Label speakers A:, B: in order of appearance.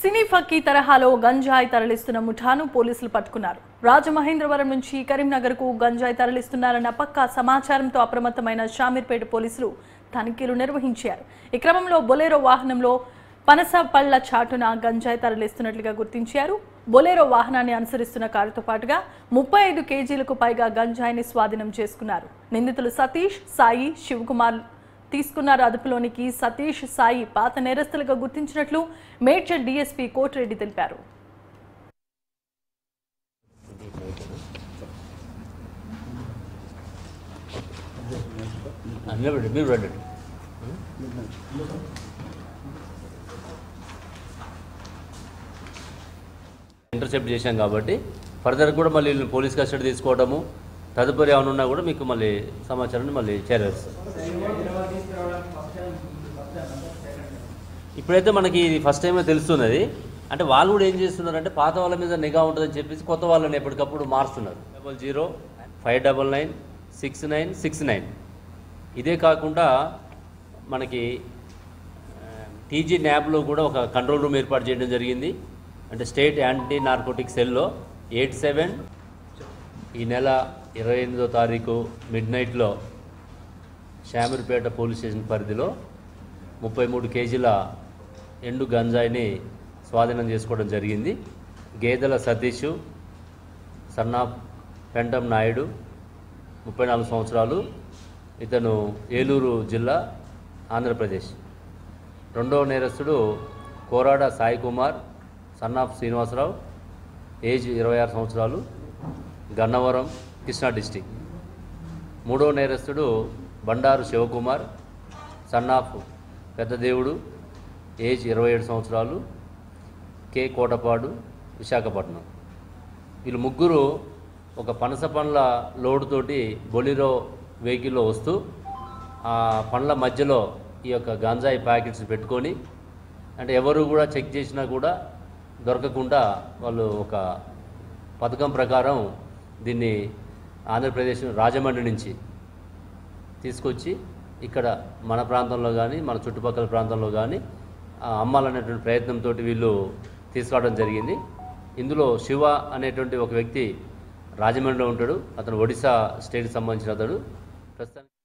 A: సినీ ఫక్కీ తరహాలో గంజాయి తరలిస్తున్న ముఠాను పోలీసులు పట్టుకున్నారు. రాజమహేంద్రవరం నుంచి కరీంనగర్కు గంజాయి తరలిస్తున్నారన్న పక్కా సమాచారంతో అప్రమత్తమైన షామీర్పేట పోలీసులు తనిఖీలు నిర్వహించారు. ఈ క్రమంలో బొలెరో వాహనంలో పనస పళ్ల చాటున గంజాయి తరలిస్తున్నట్లుగా గుర్తించారు. బొలెరో వాహనాన్ని అనుసరిస్తున్న కారుతో పాటుగా 35 కేజీలకు పైగా గంజాయిని స్వాధీనం చేసుకున్నారు. నిందితులు సతీష్, సాయి, శివకుమార్ తీసుకున్నారు అదుపులోనికి. సతీష్, సాయి పాత నేరస్తులుగా గుర్తించినట్లు మేడ్చల్ డీఎస్పీ కోటిరెడ్డి తెలిపారు.
B: ఇంటర్సెప్ట్ చేశాం కాబట్టి ఫర్దర్ కూడా మళ్ళీ పోలీస్ కస్టడీ తీసుకోవడము, తదుపరి ఏమైనా ఉన్నా కూడా మీకు మళ్ళీ సమాచారాన్ని మళ్ళీ చేరవేస్తాం. ఇప్పుడైతే మనకి ఫస్ట్ టైమే తెలుస్తున్నది. అంటే వాళ్ళు కూడా ఏం చేస్తున్నారంటే పాత వాళ్ళ మీద నిఘా ఉంటుందని చెప్పేసి కొత్త వాళ్ళని ఎప్పటికప్పుడు మారుస్తున్నారు. 00-599-6969. ఇదే కాకుండా మనకి టీజీ న్యాబ్లో కూడా ఒక కంట్రోల్ రూమ్ ఏర్పాటు చేయడం జరిగింది. అంటే స్టేట్ యాంటీ నార్కోటిక్ సెల్లో 87 ఈ నెల 28వ తారీఖు మిడ్నైట్లో షామీర్పేట పోలీస్ స్టేషన్ పరిధిలో 33 కేజీల ఎండు గంజాయిని స్వాధీనం చేసుకోవడం జరిగింది. గేదెల సతీష్, సన్నాఫ్ పెంటం నాయుడు, 34 సంవత్సరాలు, ఇతను ఏలూరు జిల్లా, ఆంధ్రప్రదేశ్. రెండవ నేరస్తుడు కోరాడ సాయి కుమార్, సన్నాఫ్ శ్రీనివాసరావు, ఏజ్ 26 సంవత్సరాలు, గన్నవరం, కృష్ణా డిస్టిక్. మూడవ నేరస్తుడు బండారు శివకుమార్, సన్నాఫ్ పెద్దదేవుడు, ఏజ్ 27 సంవత్సరాలు, కే కోటపాడు, విశాఖపట్నం. వీళ్ళు ముగ్గురు ఒక పనస పండ్ల లోడుతోటి బొలిరో వెహికల్లో వస్తూ ఆ పండ్ల మధ్యలో ఈ యొక్క గాంజాయి ప్యాకెట్స్ పెట్టుకొని, అంటే ఎవరు కూడా చెక్ చేసినా కూడా దొరకకుండా వాళ్ళు ఒక పథకం ప్రకారం దీన్ని ఆంధ్రప్రదేశ్ రాజమండ్రి నుంచి తీసుకొచ్చి ఇక్కడ మన ప్రాంతంలో కానీ మన చుట్టుపక్కల ప్రాంతంలో కానీ అమ్మాలనేటువంటి ప్రయత్నంతో వీళ్ళు తీసుకురావడం జరిగింది. ఇందులో శివ అనేటువంటి ఒక వ్యక్తి రాజమండ్రిలో ఉంటాడు. అతను ఒడిశా స్టేట్కి సంబంధించిన అతడు. ప్రస్తుతానికి